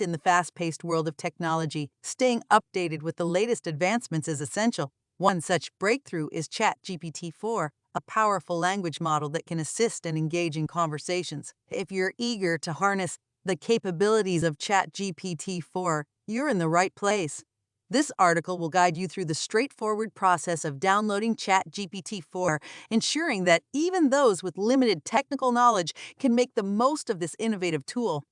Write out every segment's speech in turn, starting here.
In the fast-paced world of technology, staying updated with the latest advancements is essential. One such breakthrough is ChatGPT-4, a powerful language model that can assist and engage in conversations. If you're eager to harness the capabilities of ChatGPT-4, you're in the right place. This article will guide you through the straightforward process of downloading ChatGPT-4, ensuring that even those with limited technical knowledge can make the most of this innovative tool.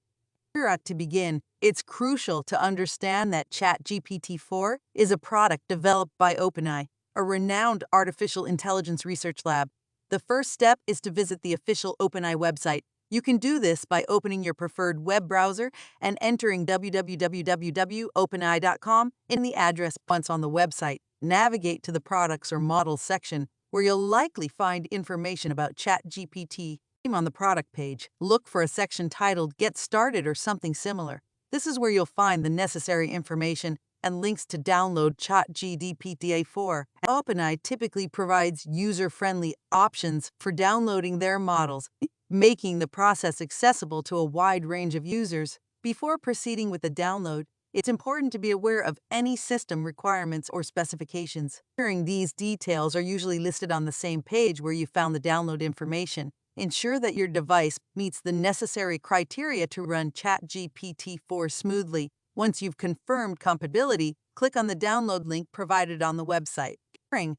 To begin, it's crucial to understand that ChatGPT-4 is a product developed by OpenAI, a renowned artificial intelligence research lab. The first step is to visit the official OpenAI website. You can do this by opening your preferred web browser and entering www.openai.com in the address. Once on the website, navigate to the Products or Models section, where you'll likely find information about ChatGPT. On the product page, look for a section titled Get Started or something similar. This is where you'll find the necessary information and links to download ChatGPT-4. OpenAI typically provides user-friendly options for downloading their models, making the process accessible to a wide range of users. Before proceeding with the download, it's important to be aware of any system requirements or specifications. These details are usually listed on the same page where you found the download information. Ensure that your device meets the necessary criteria to run ChatGPT-4 smoothly. Once you've confirmed compatibility, click on the download link provided on the website.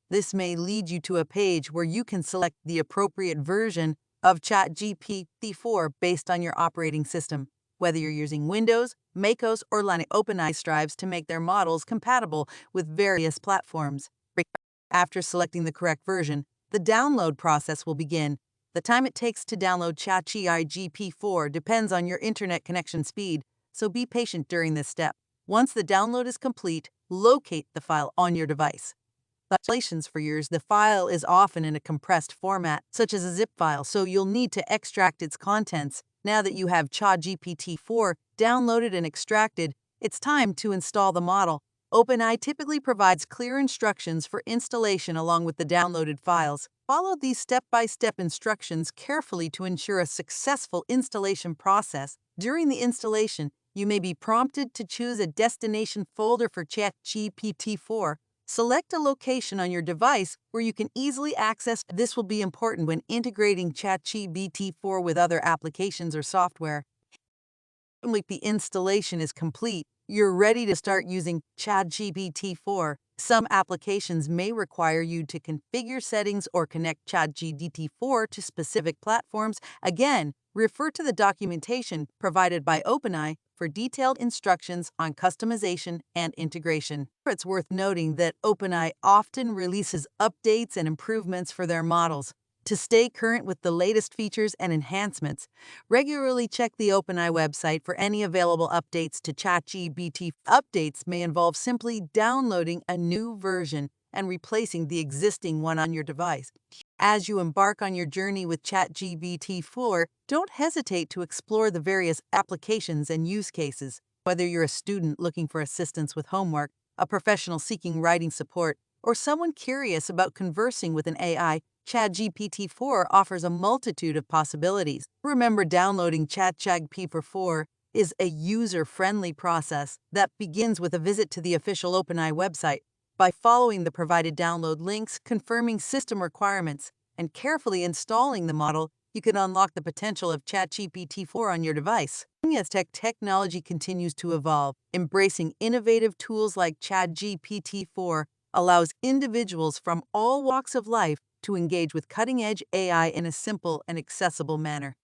This may lead you to a page where you can select the appropriate version of ChatGPT-4 based on your operating system. Whether you're using Windows, macOS, or Linux, OpenAI strives to make their models compatible with various platforms. After selecting the correct version, the download process will begin. The time it takes to download ChatGPT-4 depends on your internet connection speed, so be patient during this step. Once the download is complete, locate the file on your device. For yours, the file is often in a compressed format, such as a zip file, so you'll need to extract its contents. Now that you have ChatGPT-4 downloaded and extracted, it's time to install the model. OpenAI typically provides clear instructions for installation along with the downloaded files. Follow these step-by-step instructions carefully to ensure a successful installation process. During the installation, you may be prompted to choose a destination folder for ChatGPT-4. Select a location on your device where you can easily access. This will be important when integrating ChatGPT-4 with other applications or software. When the installation is complete, you're ready to start using ChatGPT-4. Some applications may require you to configure settings or connect ChatGPT-4 to specific platforms. Again, refer to the documentation provided by OpenAI for detailed instructions on customization and integration. It's worth noting that OpenAI often releases updates and improvements for their models. To stay current with the latest features and enhancements, regularly check the OpenAI website for any available updates to ChatGPT. Updates may involve simply downloading a new version and replacing the existing one on your device. As you embark on your journey with ChatGPT-4, don't hesitate to explore the various applications and use cases. Whether you're a student looking for assistance with homework, a professional seeking writing support, or someone curious about conversing with an AI, ChatGPT-4 offers a multitude of possibilities. Remember, downloading ChatGPT-4 is a user-friendly process that begins with a visit to the official OpenAI website. By following the provided download links, confirming system requirements, and carefully installing the model, you can unlock the potential of ChatGPT-4 on your device. As technology continues to evolve, embracing innovative tools like ChatGPT-4 allows individuals from all walks of life to engage with cutting-edge AI in a simple and accessible manner.